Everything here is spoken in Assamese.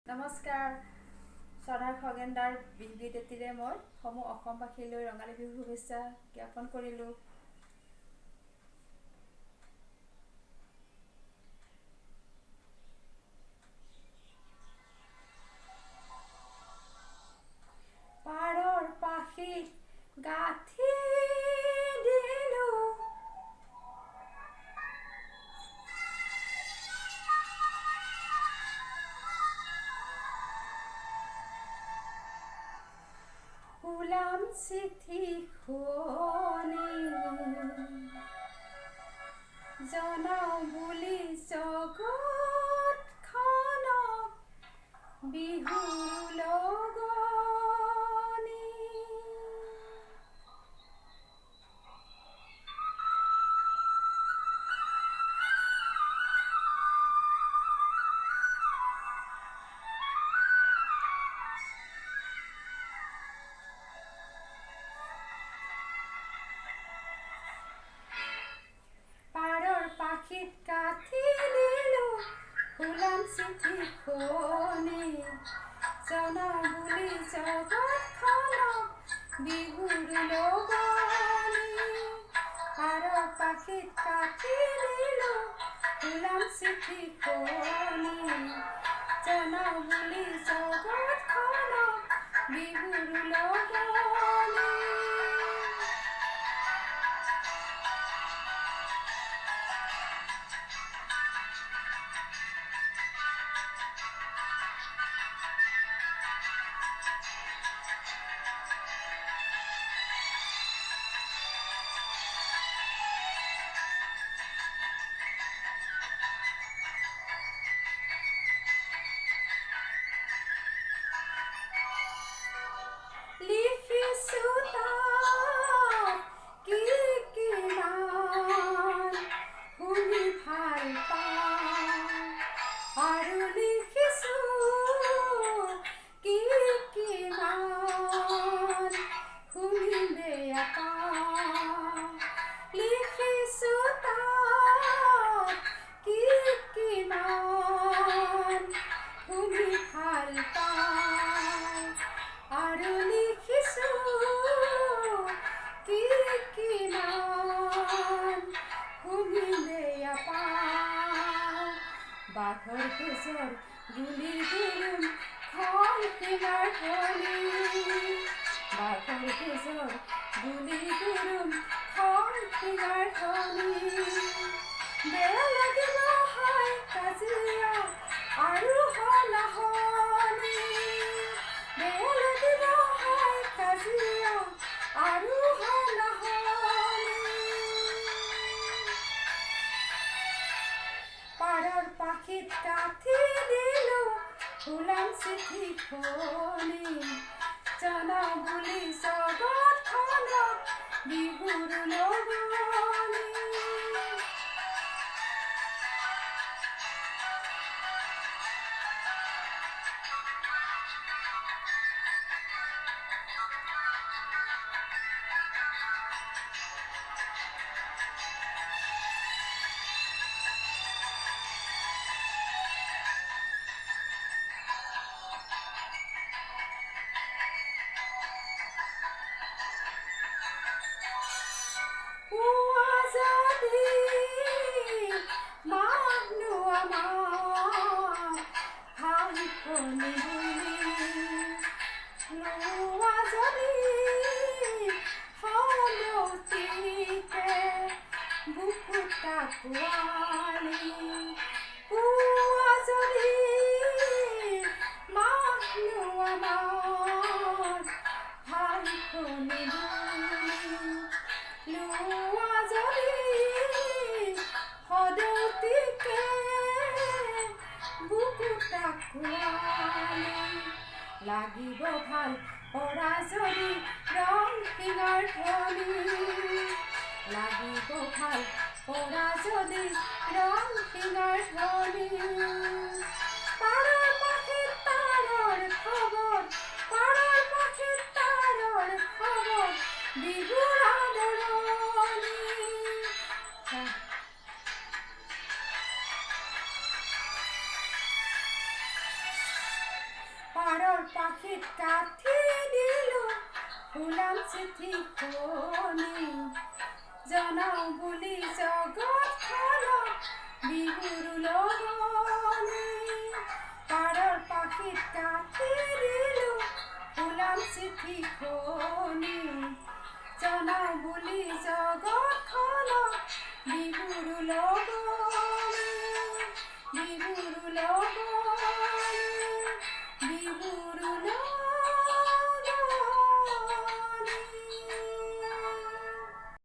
নমস্কাৰ। শ্ৰদ্ধাৰ খগেনদাৰ বিহুগীত এটিৰে মই সমূহ অসমবাসীলৈ ৰঙালী বিহুৰ শুভেচ্ছা জ্ঞাপন কৰিলোঁ। পাৰৰ পাখিত গাঁঠি দিলোঁ ওলাম চিঠি শুৱনি জনাওঁ বুলি জগতখনক বিহুৰ লগনি। পাৰৰ পাখিত গাঁঠি দিলোঁ ওলাম চিঠি শুৱনি জনাওঁ বুলি জগতখনক বিহুৰ লগনি। পাৰৰ পাখিত গাঁঠি দিলোঁ ওলাম চিঠি শুৱনি জনাওঁ বুলি জগতখনক বিহুৰ লগনি। লিখিছোঁ তাত কি কিমান শুনি ভাল পাওঁ আৰু লিখিছোঁ কি কিমান শুনি বেয়া পাওঁ। লিখিছোঁ তাত কি কিমান শুনি ভাল পাওঁ আৰু লিখিছোঁ কি কিমান শুনি বেয়া পাওঁ। বাঘৰ গোচৰ গুলি গুৰুম খং শিঙাৰ ধ্বনি বাঘৰ গোচৰ গুলি গুৰুম খং শিঙাৰ ধ্বনি। বেয়া লাগিব হাই কাজিয়া আৰু হনাহনি বেয়া লাগিব হাই কাজিয়া আৰু হনাহনি। পাৰৰ পাখিত গাঁঠি দিলোঁ ওলাম চিঠি শুৱনি জনাওঁ বুলি জগতখনক বিহুৰ লগনি। পুৱা যদি মানুহ আমাৰ ভালপনি বুলি লোৱা যদি সলতিকে বুকুটা পোৱালি পুৱা যদি মানুহ আমাৰ ভালপনি বুলি লোৱা যদি সদতিকে বুকুটা পোৱালি লাগিব ভাল পৰা যদি ৰং শিঙাৰ ধ্বনি লাগিব ভাল পৰা যদি ৰং শিঙাৰ ধ্বনি। পাৰৰ পাখিত তাৰৰ খবৰ পাৰৰ পাখিত তাৰৰ খবৰ বিহুৰ আদৰণি। পাৰৰ পাখিত কাঠি দিলো ফুলাম চিঠিখনি জনাও বুলি জগতখনক বিহুৰ লগনি পাৰৰ পাখিত কাঠি দিলো ফুলাম চিঠিখনি জনাও বুলি জগতখনক বিহুৰ লগনি